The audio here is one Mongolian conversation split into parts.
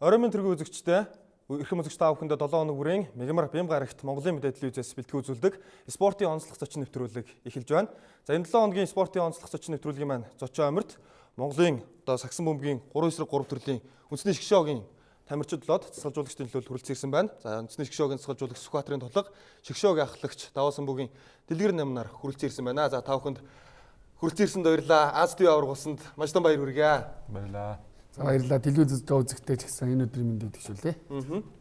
Оройн тэргүй үзэгчтэй эрхэм үзэгч та бүхэндээ 7 хоног бүрийн Мегамар Бям гарагт Монголын мэдээ телевизээс бэлтгэн үзүүлдэг спортын онцлог зочин нэвтрүүлэг эхэлж байна. За энэ 7 хоногийн спортын онцлог зочин нэвтрүүлгийн маань зочин амирт Монголын сагсан бөмбөгийн 3 эсрэг 3 төрлийн үндэсний шгшөөгийн тамирчид болоод цэцгэлжуулагчдын төлөөлөлд хүрэлцэн ирсэн байна. За үндэсний шгшөөгийн цэцгэлжуулагч Сүхбаатарын толго шгшөөгийн ахлагч Даваа Самбуугийн дэлгэр намнаар хүрэлцэн ирсэн байна. За та бүхэнд хүрэлцэн ирсэнд баярлалаа. Аз ТV аврагуулсанд маш том баяр хүргэе. Баярлалаа. За баярлалаа. Телевизэд үзэгтэй ч гэсэн энэ өдрийн мэндийг төшөөлье.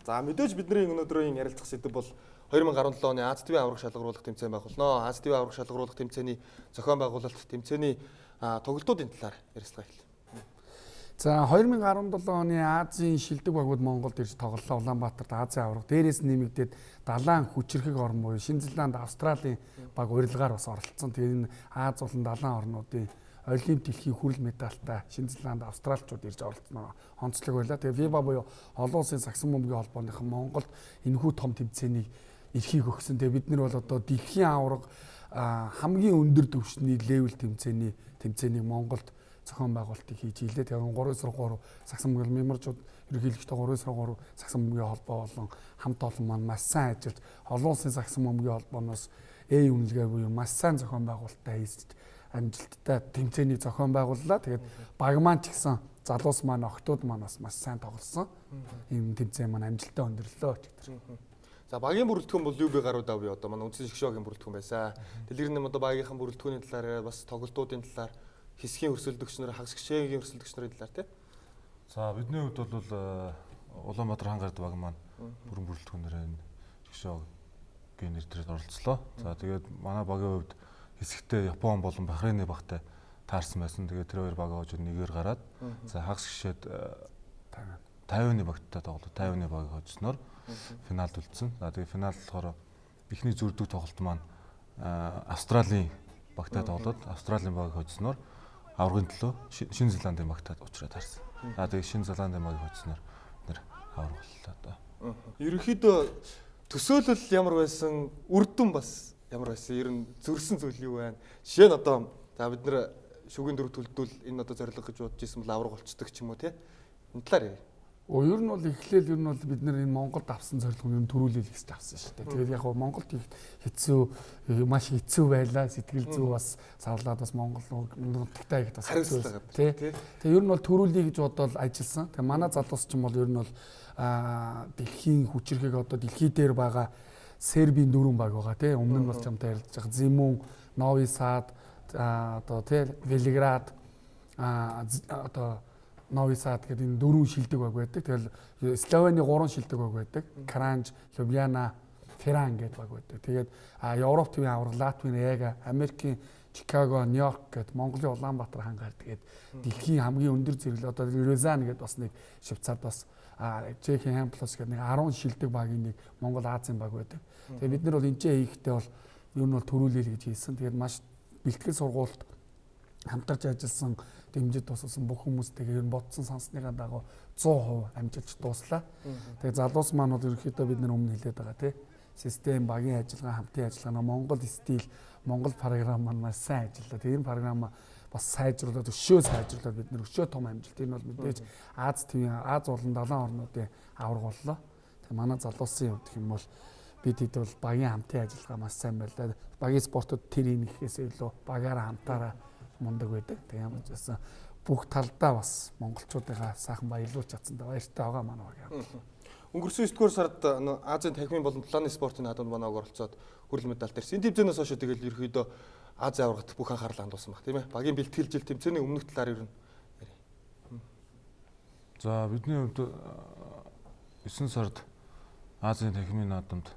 За мэдээж бидний өнөөдрийн ярилцах сэдэв бол 2017 оны Аз ТV авраг шалгаруулах тэмцээн байгуулно. Аз ТV авраг шалгаруулах тэмцээний зохион байгуулалт, тэмцээний тоглолтуудын талаар ярилцлага эхэллээ. За 2017 оны Азийн шилдэг багууд Монголд ирж тоглолоо. Улаанбаатарт Азийн авраг дээрээс нэмэгдээд далайн хүчирхэг орн буюу Шинэ Зеланд, Австралийн баг урилгаар бас оролцсон. Тэгээд энэ Аз болон далайн орнуудын олимп дэлхийн хүрэл медальтай Шинэ Зеланд, Австралчууд ирж оролцсноо онцлог байлаа. Тэгээд FIBA буюу олон улсын сагсан бөмбөгийн холбооныхан Монголд энэхүү том тэмцээнийг эрхийг өгсөн. Тэгээд бид нар бол одоо дэлхийн авраг хамгийн өндөр түвшний левел тэмцээнийг Монголд зохион байгуулалтыг хийж илээ. Тэгээд 3/3 сагсан бөмбөгийн меморчууд ерөнхийлөгчтэй 3/3 сагсан бөмбөгийн холбоо болон хамт олон маань маш сайн ажиллаж олон улсын сагсан бөмбөгийн холбооноос үнэлгээ буюу маш сайн зохион байгуулалтаа хийж амжилттай тэмцээний зохион байгууллаа. Тэгээд баг маань ч гэсэн залуус маань охтууд маань бас маш сайн тоглосон. Ийм тэмцээн маань амжилттай өндөрлөө ч гэдэг. За багийн бүрэлдэхүүн бол юу бэ гарууд авъя одоо манай үндэсний шгшөөгийн бүрэлдэхүүн байсан. Дэлгэр нэм одоо багийнхан бүрэлдэхүүний талаар бас тоглолтуудын талаар хэсгийн өрсөлдөгч нар, хагас гişээгийн өрсөлдөгч нарын талаар тий. За бидний хувьд бол Улаанбаатар хаан гард баг маань бүрэн бүрэлдэхүүнээр энэ шгшөөгийн нэр төрөд оролцлоо. За тэгээд манай багийн хувьд хэсэгтээ Япон болон Бахрейны багтай таарсан байсан. Тэгээд тэр хоёр баг хожид нэгээр гараад за хагас гişэд 50-ны багттай тоглоод 50-ны баг хожсноор финалд үлдсэн. За тэгээд финал болохоор эхний зүрдэг тоглолт маань Австралийн багтай тоглоод Австралийн баг хожсноор аврагын төлөө Шинэ Зеландын багтай уулзраад таарсан. За тэгээд Шинэ Зеландын баг хожсноор бид нэр авраг боллоо одоо. Ерөнхийдөө төсөөлөл ямар байсан, үр дүн бас ямар байсан? Ер нь зөрсөн зүйл юу байна? Жишээ нь одоо за бид нэр шүгээн дөрөв төлдөл энэ одоо зорилго гэж бодож исэн бол авраг болцдог ч юм уу тий. Энэ талаар яа. Ер нь бол эхлээл ер нь бол бид нэр энэ Монголд авсан зорилго нь төрүүлэл гэж авсан шүү дээ. Тэгээд яг нь Монголд их хэцүү маш хэцүү байлаа. Сэтгэл зүй бас савлаад бас Монгол нутагтай их бас хэцүү тий. Тэгээд ер нь бол төрүүлээ гэж бодоод ажилласан. Тэгээд манай залуус ч юм бол ер нь бол дэлхийн хүчирхэг одоо дэлхий дээр байгаа Сербийн дөрвөн баг байгаа тий. Өмнө нь бол чамтай ярилцж байгаа Зимун, Нови Сад одоо тий Белград одоо Нови Сад гэдэг энэ дөрвөн шилдэг баг байдаг. Тэгэл Словени 3 шилдэг баг байдаг. Кранч, Любляна, Тиран гэдэг баг байдаг. Тэгээд Европ төвийн авраг, Латвийн Яга, Америкийн Чикаго, Нью-Йорк гэдэг Монголын Улаанбаатар хаан гард тэгээд дэлхийн хамгийн өндөр зэрэглэл одоо Лозан гэдэг бас нэг Швейцарт бас Чехийн Хамплос гэдэг нэг 10 шилдэг багийн нэг Монгол Азийн баг байдаг. Тэгээд бид нар бол энэ хийхдээ бол ер нь бол төрүүлэл гэж хэлсэн. Тэгээд маш бэлтгэл сургуульд хамтарч ажилласан дэмжиж тусалсан бүх хүмүүстэйгээ бодсон санссныхаа дагуу 100% амжилж дууслаа. Тэгээд залуус маань бол ерөөхдөө бид нар өмнө хэлээд байгаа тий. Систем, багийн ажиллагаа, хамтын ажиллагаа, Монгол стил, Монгол програм маань маш сайн ажиллаа. Тэгээд энэ програм бас сайжруулаад өшөө сайжруулаад бид нар өшөө том амжилт. Энэ бол мэдээж Аз ТV-ийн Аз болон далайн орнуудын авраг боллоо. Тэгээд манай залуусын хувьд гэх юм бол бид хэд бол багийн хамтын ажиллагаа маш сайн байлаа. Багийн спортод тэр юм ихээсээ илүү багаараа хамтаараа мундаг байдаг. Тэг ямар ч байсан бүх талдаа бас монголчуудынхаа сайхан баярлуулж чадсан баяртай байгаа манай баг. Өнгөрсөн 9-р сард Азийн танхимын болон талааны спортын наадамд манай баг оролцоод хүрэл медальт ирсэн. Энэ тэмцээнээс хойш тэгэл ерөөхдөө Азийн аврагт бүх анхаарал хандуулсан баг тийм ээ. Багийн бэлтгэл жил тэмцээний өмнөх талаар ер нь ярив. За бидний хувьд 9 сард Азийн танхимын наадамд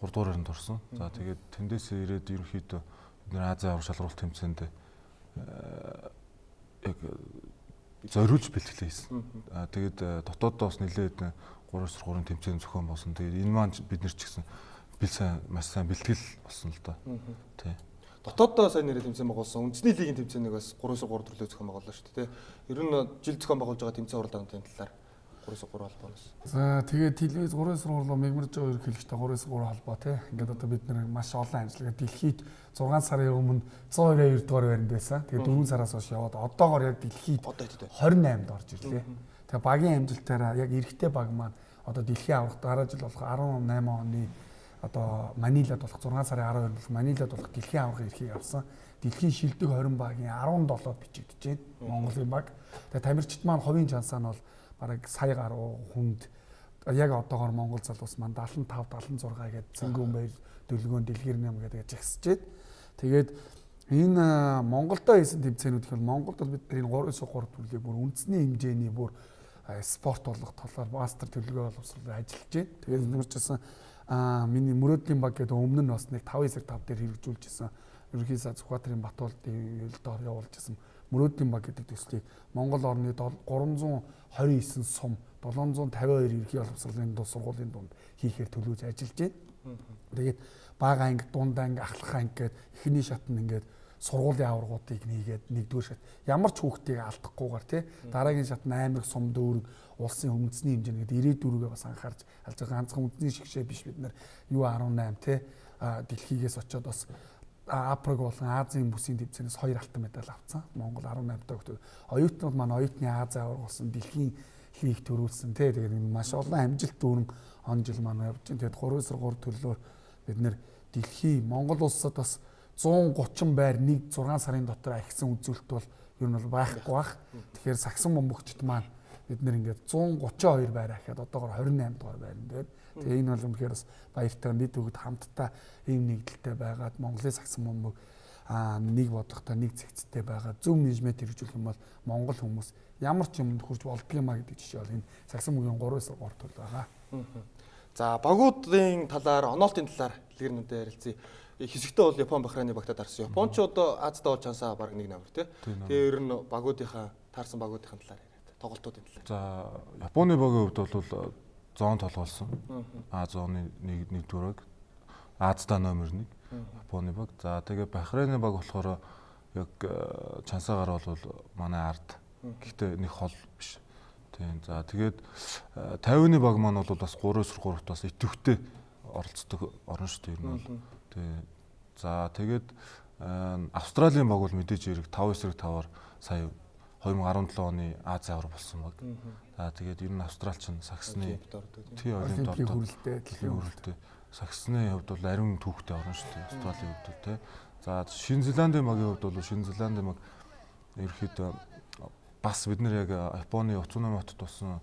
3 дугаар харинд орсон. За тэгээд тэндээсээ ирээд ерөөхдөө бид нэр Азийн авраг шалгаруулалт тэмцээнд яг зориулж бэлтгэлээ хийсэн. Тэгээд дотоодоос нэлээд 3/3 тэмцээн зохион болсон. Тэгээд энэ маань бид нар ч гэсэн маш сайн бэлтгэл болсон л доо. Тий. Дотооддоо сайн нэрээ тэмцээн байгуулсан. Үндэсний лигийн тэмцээнийг бас 3/3 төрлөө зохион байгууллаа шүү дээ. Ер нь жил зохион байгуулж байгаа тэмцээн уралдааны талаар 3/3 холбооноос. За тэгээд телевиз 3/3 мегмарж байгаа ерөнхийлөгчтэй 3/3 холбоо тий. Ингээд одоо бид нэр маш олон ажиллагаа дэлхийд 6 сарын өмнө 122 дугаар байранд байсан. Тэгээд 4 сараас хойш яваад одоогоор яг дэлхийд 28-д орж ирлээ. Тэгээ багийн амжилтаараа яг эрэгтэй баг маань одоо дэлхийн аврагт дараа жил болох 18 оны одоо Манилад болох 6 сарын 12-нд болох Манилад болох дэлхийн аврагын эрхийг авсан. Дэлхийн шилдэг 20 багийн 17-д бичигдэж байна. Монголын баг. Тэгээ тамирчид маань хувийн чансаа нь бол бараг сая гаруй хүнд яг одоогоор Монгол залуус маань 75 76 гэдэг цэнгүүн баяр дэлгөөн дэлгэр нэм гэдэг жагсаж байна. Тэгээд энэ Монголдо хийсэн тэмцээнүүд гэвэл Монголд бол бид энэ 3-3 төрлийг бүр үндэсний хэмжээний бүр спорт болгох талаар мастер төлөвлөгөө боловсруулалтаар ажиллаж байна. Тэгээд нэмэрчсэн миний мөрөөдлийн баг гэдэг өмнө нь бас нэг 5/5 дээр хэрэгжүүлж исэн. Ерөнхий сайд Сүхбаатарын Батуулдын доор явуулж исэн мөрөөдлийн баг гэдэг төслийг Монгол орны 329 сум 752 ерхий боловсруулалтын дунд сургуулийн дунд хийхээр төлөвлөж ажиллаж байна. Тэгээд бага анги, дунд анги, ахлах анги гэдэг эхний шат нь ингээд сургуулийн аваргуудыг нийгээд нэгдүгээр шат ямар ч хүүхдийг алдахгүйгээр тий дараагийн шат 8 сум дүүрэг улсын үндэсний хэмжээнд 94-гээ бас анхаарч алж байгаа ганцхан үндэсний шигшээ биш бид нар юу 18 тий дэлхийгээс очиод бас Африк болон Азийн бүсийн тэмцээнээс 2 алтан медаль авсан. Монгол 18 төгтөг. Оюутнууд маань оюутны Ази аварга болсон дэлхийн лиг төрүүлсэн тий тэгээд маш олон амжилт дүүрэн он жил маань явж байна. Тэгээд 3/3 төрлөөр бид нэр дэлхийн Монгол улсад бас 130 байр 1-6 сарын дотор ахисан үзүүлэлт бол ер нь бол байхгүй бах. Тэгэхээр сагсан бомбогчд маань бид нэр ингээд 132 байр ахиад одоогоор 28 дугаар байранд байна. Тэгээ энэ бол үнэхээр бас баяртай нийт бүгд хамтдаа ийм нэгдэлтэй байгаад Монголын сагсан бомбог нэг бодлоготой нэг зэгцтэй байгаа зөв менежмент хэрэгжүүлэх юм бол Монгол хүмүүс ямар ч юмд хүрч болдго юмаа гэдэг жишээ бол энэ сагсан бомбогийн 3/3 төл байгаа. За багуудын талаар, онолтын талаар дэлгэрэнүүдээр ярилцъя. Хэсэгтээ бол Япон, Бахрейны багтаа таарсан. Япончууд Азад бол чансаа баг 1 номер тий. Тэгээ ер нь багуудынхаа таарсан багуудынхаа талаар яриад. Тоглолтуудын талаар. За Японы багийн хувьд бол зоон толгоолсон. А зооны 1-р баг. Аздаа номер 1 Японы баг. За тэгээ Бахрейны баг болохоор яг чансаагаар бол манай ард. Гэхдээ нэг хол биш. Тийм. За тэгээд 50-ны баг маань бол бас 3/3 бас идэвхтэй оролцдог орно шүү дээ ер нь бол. Тэгээ. За тэгээд Австралийн баг бол мэдээж хэрэг 5/5-аар сая 2017 оны Ази авар болсон баг. За тэгээд ер нь Австрал чинь сагсны Олимпийн хүрэлтэд дэлхийн хүрэлтэд сагсны хувьд бол ариун түүхтэй орно шүү дээ. Австралийн хувьд тий. За Шинэ Зеландын багийн хувьд бол Шинэ Зеландын баг ерөөхдөө бас бид нэр яг Японы Уцуномото тусан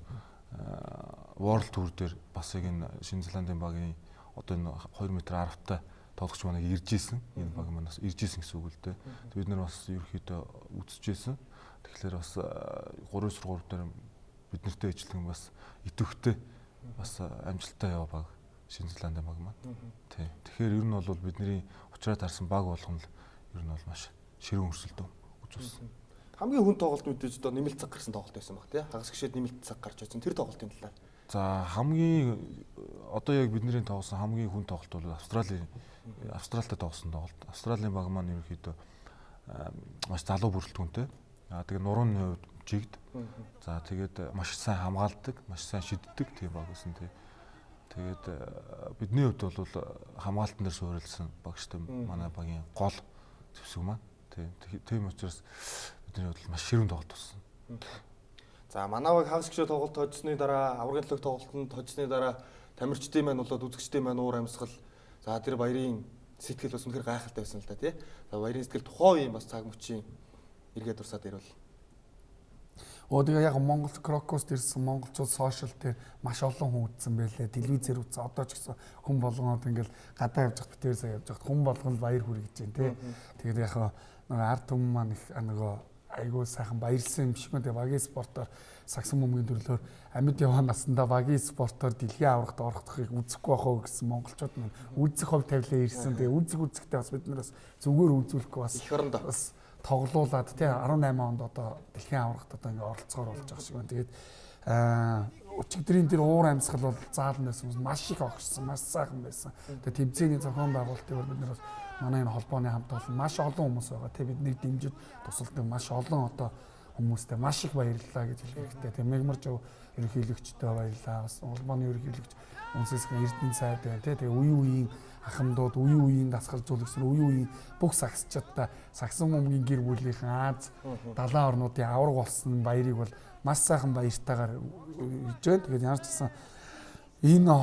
World Tour дээр бас яг энэ Шинэ Зеландын багийн одоо энэ 2 м аравтай тоглогч манайг ирж исэн. Энэ баг манаас ирж исэн гэсэн үг л дээ. Бид нар бас ерөөхдөө үзэж исэн. Тэгэхээр бас 3/3 дээр бид нартэй ижилхэн бас идэвхтэй бас амжилттай яваа баг Шинэ Зеландын баг маань. Тий. Тэгэхээр ер нь бол бидний учраа таарсан баг болгоно л ер нь бол маш ширүүн өрсөлдөөн үзүүлсэн. Хамгийн хүн тоглолт мэдээж одоо нэмэлт цаг гарсан тоглолт байсан баг тий. Хагас гişэд нэмэлт цаг гарч байсан. Тэр тоглолтын талаар. За хамгийн одоо яг бидний тоглосон хамгийн хүн тоглолт бол Австралитай тоглосон тоглолт. Австралийн баг маань ерөнхийдөө маш залуу бүрэлдэхүүнтэй. Тэгээ нурууны хувьд жигд. За тэгээд маш сайн хамгаалдаг, маш сайн шиддэг тийм баг гэсэн тий. Тэгээд бидний хувьд бол хамгаалтан дээр суурилсан багштай манай багийн гол зэвсэг маань. Тийм учраас бидний хувьд маш ширүүн тоглолт болсон. За манай баг хагас гişэ тоглолт тожсны дараа, аврагын төлөв тоглолтод тожсны дараа тамирчдын маань болоод үзэгчдийн маань уур амьсгал. За тэр баярын сэтгэл бас үнэхээр гайхалтай байсан л да тий. За баярын сэтгэл тухайн үеийн бас цаг мөчийн эргээд дурсаад ирвэл. Тэгээ яг Монгол Крокост ирсэн монголчууд сошиал дээр маш олон хүн үзсэн байлээ. Телевизээр үзсэн. Одоо ч гэсэн хүн болгонод ингээл гадаа явж хат битээр сая явж хат хүн болгонд баяр хүргэж байна тий. Тэгээд яг ард түмэн маань их айгуу сайхан баярлсан юм шиг нэ багийн спортоор сагсан бөмбөгийн төрлөөр амьд яваа наснда багийн спортоор дэлхийн аврагт орохыг үзэхгүй байх уу гэсэн монголчууд маань үзэх хувь тавилаа ирсэн. Тэгээ үзэхтэй бас бид нараас зүгээр үзүүлэхгүй бас тоглуулад тий 18 онд одоо дэлхийн аврагт одоо ингээ оролцохоор болж байгаа шиг байна. Тэгээд өчигдрийн тэр уур амьсгал бол заалнаас маш их огшсон, маш сайхан байсан. Тэгээд тэмцээний зохион байгуулалтыг бид нар манай энэ холбооны хамт олон маш олон хүмүүс байгаа. Тэг биднийг дэмжиж тусалдаг маш олон одоо хүмүүстээ маш их баярлалаа гэж хэлэх хэрэгтэй. Тэгээ Мегмар Жав ерөнхийлөгчдөө баярлалаа. Бас улбаны ерөнхийлөгч Үнсэсгэн Эрдэнэ сайд байна тий. Тэгээ үеийн ахмадууд, үеийн дасгалжуулагч нар, үеийн бүх сагсчдаа Сагсан бөмбөгийн гэр бүлийнхэн Аз далайн орнуудын авраг болсон баярыг бол маш сайхан баяртайгаар хийж байна. Тэгээд ямар ч гэсэн энэ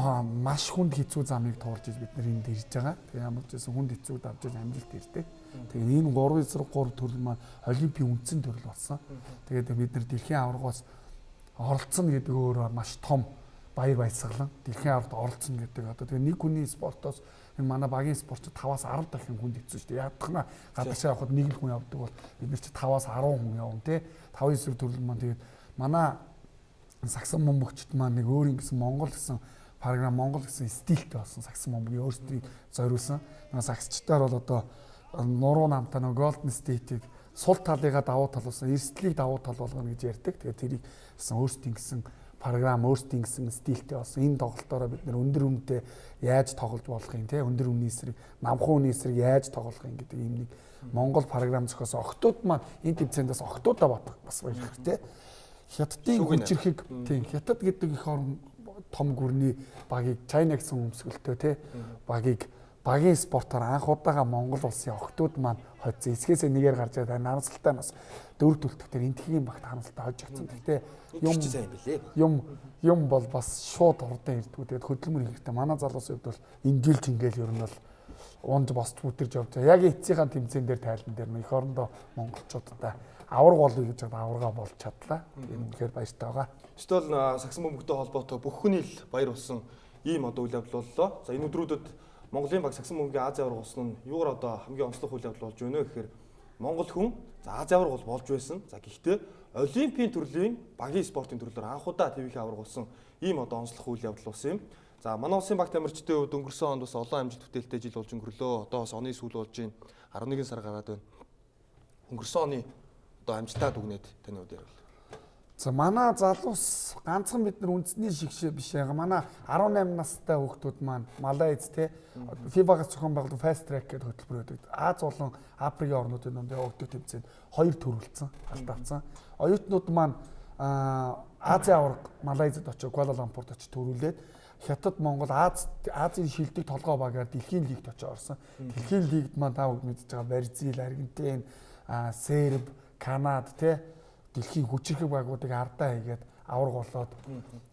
маш хүнд хэцүү замыг туурж бид нар энд ирж байгаа. Тэгээ ямар ч гэсэн хүнд хэцүүд авч иж амжилт ирдэг. Тэгээ энэ 3-3 төрөл маань Олимпийн үндсэн төрөл болсон. Тэгээд бид нар дэлхийн аваргаас оролцсон гэдэг өөрөө маш том баяр баясгалан. Дэлхийн аваргад оролцсон гэдэг одоо тэгээ нэг хүний спортоос энэ манай багийн спортч 5-10 дахин хүнд хэцүү шүү дээ. Ядахна гадаашаа явхад нэг л хүн явдаг бол бид нар чи 5-10 хүн явна тий. 5-9 төрөл маань тэгээд манай Сагсан бөмбөгчд маань нэг өөр юм гэсэн Монгол гэсэн програм, Монгол гэсэн стилтэй болсон Сагсан бөмбөгийн өөрсдийг зориулсан. Сагсчдаар бол одоо нуруу намтаа нөгөө Golden State-ийг сул талыгаа давуу тал болсон, эрсдлийг давуу тал болгоно гэж ярьдаг. Тэгээд тэрийг өөрсдийн гэсэн програм, өөрсдийн гэсэн стилтэй болсон. Энэ тоглолтоороо бид нэр өндөр үнэтэй яаж тоглож болох юм те, өндөр үнийн эсрэг, намхан үнийн эсрэг яаж тоглох юм гэдэг ийм нэг Монгол програм зохиосон. Охтууд маань энэ тэмцээндээс охтуудаа бодох бас баярлах те. Хятадын хүчирхэг тийм Хятад гэдэг их орн том гүрний багийг Чайна гэсэн өмсгөлтөө те багийн спортоор анх удаага Монгол улсын охтууд маань хоцсон. Эсгээсээ нэгээр гарч ирээд харамсалтай нас 4 төлөвтөр энтхийн багт харамсалтай хожиж гацсан. Гэхдээ юм бол бас шууд хурдан ирдгүү. Тэгээд хөдөлмөр хэрэгтэй. Манай залуусын хувьд бол ингээл жингээл ер нь бол унж босч бүтэрж явж байгаа. Яг эцсийнхаа тэмцээн дээр тайлбар дээр их орондоо монголчуудаа авраг болъё гэж аврагаа болж чадлаа. Энэ үнэхээр баяртай байгаа. Эсвэл Сагсан бөмбөгтэй холбоотой бүх хүний л баяр болсон ийм одоо үйл явдал боллоо. За энэ өдрүүдэд Монголын баг Сагсан бөмбөгийн Азийн авраг болсон нь юугаар одоо хамгийн онцлог үйл явдал болж байна вэ гэхээр Монгол хүн за Азийн авраг бол болж байсан. За гэхдээ Олимпийн төрлийн багийн спортын төрлөөр анх удаа ТV-ийн авраг болсон ийм одоо онцлог үйл явдал болсон юм. За манай улсын баг тамирчдын хувьд өнгөрсөн онд бас олон амжилт бүтээлтэй жил болж өнгөрлөө. Одоо бас оны сүүл болж байна. 11 сар гараад байна. Өнгөрсөн оны одоо амжилтаа дүгнээд таны хувьд ярил. За манай залуус ганцхан бид нар үндэсний шигшээ биш яга. Манай 18 настай хүүхдүүд маань Малайз те FIBA-гаас зохион байгуулсан Fast Track гэдэг хөтөлбөр байдаг. Аз болон Африкийн орнуудын донд явагддаг тэмцээнд 2 төрүүлсэн, алт авсан. Оюутнууд маань Азийн аварга Малайзад очиж Куала Лумпурд очиж төрүүлээд Хятад, Монгол, Азийн шилдэг толгой багаар дэлхийн лигт очиж орсон. Дэлхийн лигт маань та бүгд мэдж байгаа Бразил, Аргентин, Серб, Канада те дэлхийн хүчирхэг багуудыг ардаа хийгээд авраг болоод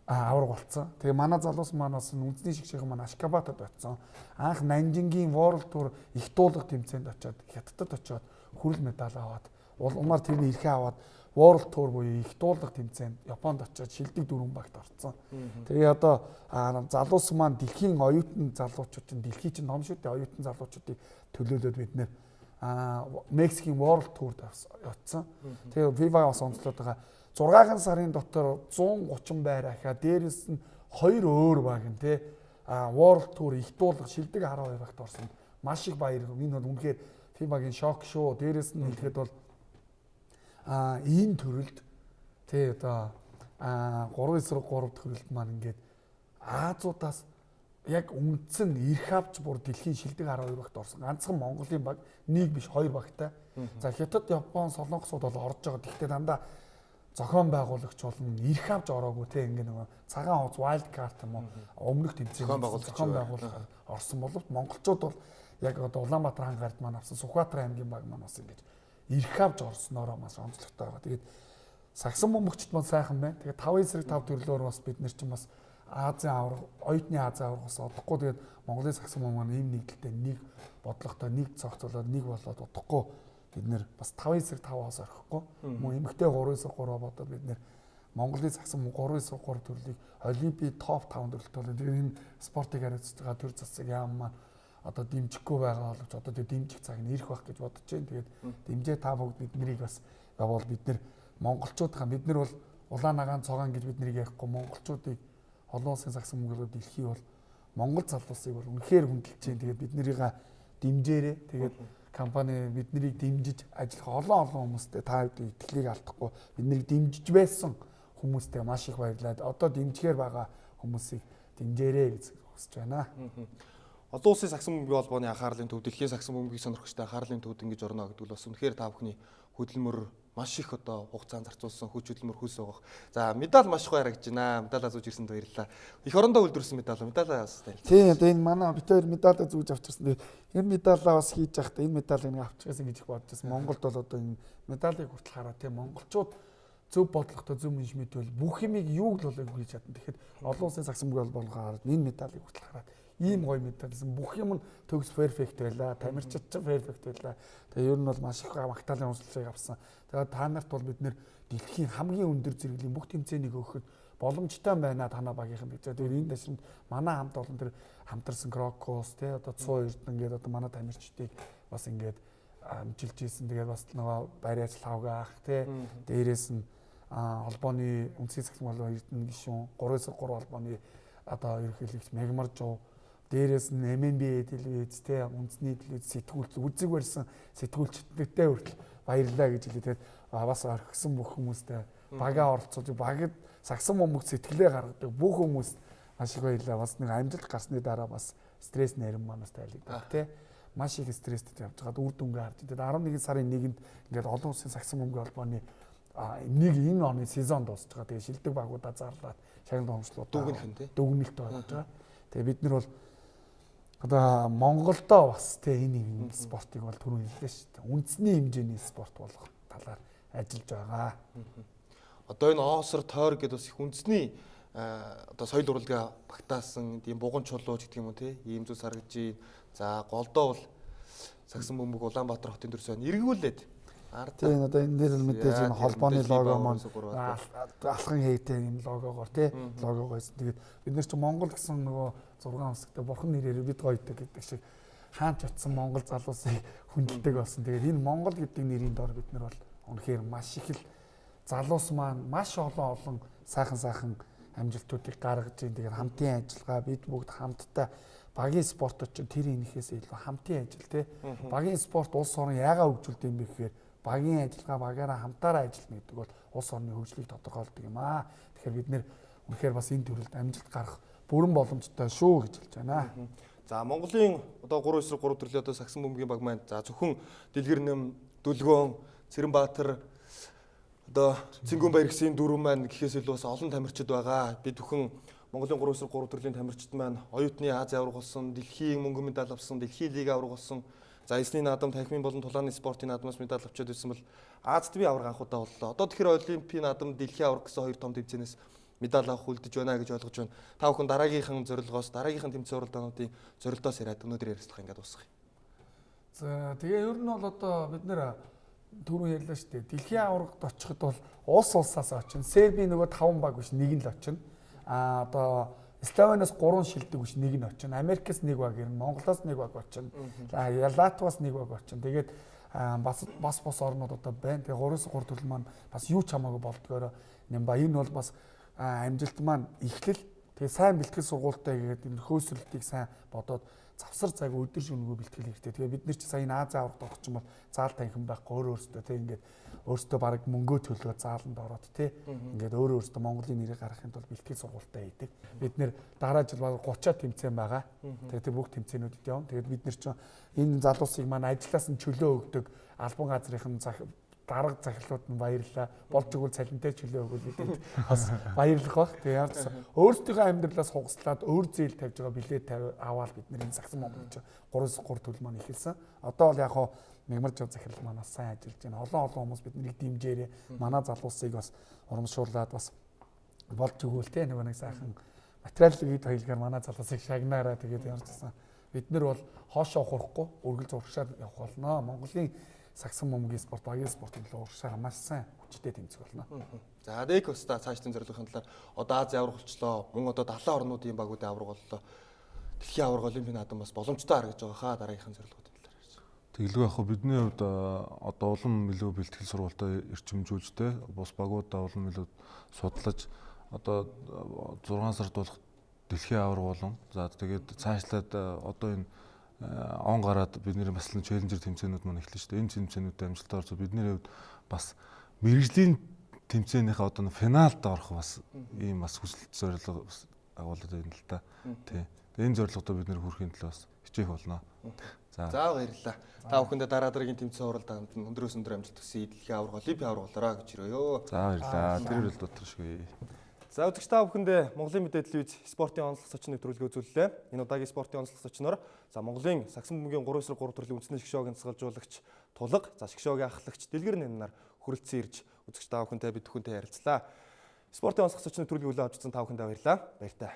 авраг болцсон. Тэгээ манай залуус маань бас үндэсний шигшээхэн маань Ашкабадад очсон. Анх Нанжингийн World Tour их дуулах тэмцээнд очиод Хятадд очиод хүрэл медаль аваад улмаар тэрний эрхээ аваад World Tour буюу их дуулах тэмцээнд Японд очиод шилдэг дөрвөн багт орсон. Тэгээ одоо залуус маань дэлхийн оюутан залуучуудын дэлхийн чинь том шүү дээ оюутан залуучуудыг төлөөлөөд бид нэр Мексикийн World Tour-д явцсан. Тэгээ FIBA-гаас онцлоод байгаа 6 сарын дотор 130 байр ахаа дээрээс нь 2 өөр баг нь те World Tour их дуулах шилдэг 12 багт орсон. Маш их баяр. Энэ бол үнэхээр FIBA-гийн шок шүү. Дээрээс нь хэлэхэд бол энэ төрөлд те одоо 3-3 төрөлд маань ингээд Азуудаас яг үндсэн эрх авч бүр дэлхийн шилдэг 12 багт орсон. Ганцхан Монголын баг нэг биш 2 багтай. За Хятад, Япон, Солонгосууд бол орж байгаа. Гэхдээ дандаа зохион байгуулагч болон эрх авч ороогүй те ингээ нөгөө цагаан хуц wild card юм уу өмнөх тэмцээн зохион байгуулалт орсон боловч монголчууд бол яг одоо Улаанбаатар хаан гард маань авсан Сүхбаатар аймгийн баг маань бас ингэж эрх авч орсноороо маш онцлогтой байгаа. Тэгээд Сагсан бөмбөгчд маань сайхан байна. Тэгээд 5-5 төрлөөр бас бид нар чинь бас Азийн авраг, оюутны Азийн аврагаас удахгүй тэгээд Монголын Сагсан бөмбөг ийм нэгдэлтэй нэг бодлоготой нэг цогцолоод нэг болоод удахгүй бид нэр бас 5-5-аас орхихгүй мөн эмэгтэй 3-3 бодоод бид нэр Монголын Сагсан 3-3 төрлийг Олимпийн топ 5 төрлөлт болоо. Тэгээд энэ спортыг хариуцж байгаа төр засаг яам маань одоо дэмжихгүй байгаа боловч одоо тэр дэмжих цаг нь ирэх байх гэж бодож байна. Тэгээд дэмжээ та бүгд бид нарыг бас явал бид нар монголчуудаа бид нар бол улаан агаан цогаан гэж бид нарыг ярихгүй монголчуудыг олон улсын Сагсан бөмбөг дэлхий бол Монгол залуусыг бол үнэхээр хүндэлж байна. Тэгээд бид нарыг дэмжээрэй. Тэгээд компани бид нарыг дэмжиж ажиллах олон хүмүүстэй та бүхэн итгэлийг алдахгүй бид нарыг дэмжиж байсан хүмүүстэй маш их баярлалаа. Одоо дэмжгээр байгаа хүмүүсийг дэмжээрэй гэж хүсэж байна. Олон улсын сагсан бөмбөгийн холбооны анхаарлын төв дэлхийн сагсан бөмбөгийг сонирхогчтой анхаарлын төвд ингэж орно гэдэг нь бас үнэхээр та бүхний хөдөлмөр маш их одоо хугацаанд зарцуулсан хүч хөдөлмөр хөлс байгаа. За медаль маш их харагдаж байна. Медалаа зүүж ирсэнд баярлалаа. Их орондоо үлдэрсэн медалаа бас танил. Тийм одоо энэ манай бид хоёр медалаа зүүж авчирсан. Энэ медалаа бас хийж явахдаа энэ медалыг нэг авчихсан гэж их бодчихсон. Монголд бол одоо энэ медалыг хүртэл хараа тийм монголчууд зөв бодлоготой зөв менежмент бол бүх юмыг юуг л болоо хийж чадна. Тэгэхээр олон улсын сагсан бөмбөг холбооноос энэ медалыг хүртэл хараад ийм гоё медальсэн бүх юм нь төгс перфект байлаа. Тамирчид ч перфект байлаа. Тэгээ ер нь бол маш их магтаалын онцлогыг авсан. Тэгээд та нарт бол бид нэр дэлхийн хамгийн өндөр зэрэглэлийн бүх тэмцээнийг өгөхөд боломжтой байна танаа багийнхан гэж. Тэгээд энэ дэшинд манай хамт олон тэр хамтарсан Крокос тий одоо 102-д ингээд одоо манай тамирчдыг бас ингээд амжилж ийсэн. Тэгээд бас нөгөө бариач лавгаах тий дээрээс нь холбооны үндэсний сагсан холбооны эрдэнэ гишүүн 3-3 холбооны одоо ерөнхийлөгч Мегмар Жоо дээрээс нь MNB телевиз те үндэсний телевиз сэтгүүлч үзэг барьсан сэтгүүлчдтэй хүртэл баярлалаа гэж хэлээд бас орхисон бүх хүмүүстэй багаа оролцуулж багад сагсан бөмбөг сэтгэлээ гаргадаг бүх хүмүүс маш их баярлалаа. Бас нэг амжилт гарсны дараа бас стресс нэрэн манаас тайлбардаг те маш их стресстэй явж байгаад үр дүнгээ харж тэгээд 11 сарын 1-нд ингээд олон улсын сагсан бөмбөгийн холбооны энэ оны сезон дуусж байгаа. Тэгээд шилдэг багуудаа зарлаад шагнал хомжлууд дүгнэлт болж байгаа. Тэгээд бид нар бол одоо Монголдоо бас те энэ спортыг бол түрүү хэллээ шүү дээ. Үндэсний хэмжээний спорт болох талаар ажиллаж байгаа. Одоо энэ оосор тойр гэдэг бас их үндэсний одоо соёл урлагийн багтаасан тийм буган чулууч гэдэг юм уу те ийм зүйлс харагдаж. За голдоо бол сагсан бөмбөг Улаанбаатар хотын төрсөн эргүүлээд тийм одоо энэ дээр мэдээж энэ холбооны лого маань алхан хейтэй юм логогоор тий логого байсан. Тэгээд бид нар чи Монгол гэсэн нөгөө 6 хэсэгтэй бурхан нэрээр бид гоёдаг гэдэг шиг хаанч очсон Монгол залуусыг хүндэлдэг болсон. Тэгээд энэ Монгол гэдэг нэрийн дор бид нар бол үнэхээр маш их л залуус маань маш олон сайхан амжилтуудыг гаргаж ийн. Тэгээд хамтын ажиллагаа бид бүгд хамтдаа багийн спорт очиж тэр энэхээс илүү хамтын ажил тий багийн спорт улс орон яагаад хөгжүүлдэг юм бэ гэхээр багийн ажиллагаа багаараа хамтаараа ажиллана гэдэг бол улс орны хөгжлийг тодорхойлдог юм аа. Тэгэхээр бид нэр үнэхээр бас энэ төрөлд амжилт гарах бүрэн боломжтой шүү гэж хэлж байна. За Монголын одоо 3-3 төрлийн одоо сагсан бөмбөгийн баг маань за зөвхөн Дэлгэрнэм, Дүлгөөн, Цэранбаатар одоо Цингүнбаяр гэсэн дөрвөн маань гэхээс илүү бас олон тамирчид байгаа. Бид бүхэн Монголын 3-3 төрлийн тамирчид маань оюутны Ази аварга болсон, дэлхийн мөнгөн медаль авсан, дэлхийн лиг аварга болсон. За эсний наадам, танхимын болон тулааны спортын наадамаас медаль авчиад байсан бол Аз төвийн аварга анхудаа боллоо. Одоо тэгэхээр олимпийн наадам, дэлхийн аварга гэсэн хоёр том тэмцээнээс медаль авах үлдэж байна гэж ойлгож байна. Та бүхэн дараагийнхын зорилгоос, дараагийнхын тэмцээн уралдаануудын зорилтоос яриад өнөөдөр ярилцлага ингээд дуусгая. За тэгээ ер нь бол одоо бид нэр түрүү ярьлаа шүү дээ. Дэлхийн аваргад очиход бол улсаас очино. Сербийн нөгөө 5 баг биш нэг нь л очино. Одоо Словениас 3 шилдэг биш нэг нь очино. Америкээс нэг баг ирнэ, Монголоос нэг баг очино. Латвиас нэг баг очино. Тэгээд бас орнууд одоо байна. Тэгээ 3-3 төрөл маань бас юу ч хамаагүй болдгоороо нэмба. Энэ бол бас амжилт маань эхлэл. Тэгээ сайн бэлтгэл сургуультай гэдэг энэ хөөсрөлтийг сайн бодоод завсар цаг өдөр шөнөгүй бэлтгэл хэрэгтэй. Тэгээ бид нар чи сая Ази аваргад орох юм бол заал танхим байхгүй өөрөөсөө тэг ингээд өөртөө баг мөнгөө төлөө зааланд ороод тий ингээд өөрөөсөө Монголын нэрийг гаргахын тулд бэлтгэл сургуультай хийдэг. Бид нэр дараа жил баг 30 тэмцээн байгаа. Тэгээ тэр бүх тэмцээнүүдэд явна. Тэгээд бид нар чи энэ залуусыг маань ажлаас нь чөлөө өгдөг албан газрын дарга захирлууд нь баярлаа. Болж игэл цалинтай чөлөө өгвөл бидэнд бас баярлах бах. Тэгээ яаж өөрсдийнхөө амьдралаас хугаслаад өөр зээл тавьж байгаа билет аваад бид нар энэ сагсан Монголч 3-3 төрөл маань эхэлсэн. Одоо бол яг хоо Мегмар Жоо захирал манаас сайн ажиллаж байна. Олон хүмүүс биднийг дэмжээрээ манай залуусыг бас урамшуулад бас болж игэл те нэг сайхан материалын үед хоёлгаар манай залуусыг шагнаараа тэгээд ярьжсэн. Бид нар бол хоошоо ухрахгүй үргэлж урагшаад явах болно. Монголын сагсан бөмбөгийн спорт, багийн спортын төлөө урагшаа маш сайн хүчтэй тэмцэх болно. За Дэк өста цаашдын зорилгын талаар одоо Ази аварга болчлоо. Мөн одоо 70 орнуудын багуудын аварга боллоо. Дэлхийн аварга олимпийн наадам бас боломжтой харагдаж байгаа хаа дараагийнхын зорилгоудын талаар ярьж. Тэглгүй яг бидний хувьд одоо улам илүү бэлтгэл сургуультай эрчимжүүлжтэй бус багуудаа улам илүү судлаж одоо 6 сард болох дэлхийн аварга болон за тэгээд цаашлаад одоо энэ он гараад бидний маслын челленжер тэмцээнүүд маань эхэлнэ шүү дээ. Энэ тэмцээнүүдэд амжилтаар орж бидний хувьд бас мэрэгжлийн тэмцээнийхээ одоо финалд орох бас ийм бас хүсэлт зорилго агуулдаг юм л та. Тий. Энэ зорилгодоо бид нэр хүрэхийн төлөө бас хичээх болно. За баярлалаа. Та бүхэндээ дараа дараагийн тэмцээн уралдаанд өндрөөс өндөр амжилт хүсье. Дэлхийн аварга олимпийн аваргалаараа гэж өрөөё. за баярлалаа. Тэр бол доторшгүй. За үзэгч та бүхэндээ Монголын мэдээ телевиз спортын онцлог зочин нэвтрүүлгээ үзүүллээ. Энэ удаагийн спортын онцлог зочноор Монголын сагсан бөмбөгийн 3 эсрэг 3 төрлийн үндэсний шгшөөгийн цэцгэлжуулагч Тулга, шгшөөгийн ахлагч Дэлгэр нэннаар хүрэлцэн ирж үзэгч та бүхэнтэй бид бүхэнтэй ярилцлаа. Спортын онцлог зочин нэвтрүүлгийг хүлээн авч үзсэн та бүхэндээ баярлалаа. Баяртай.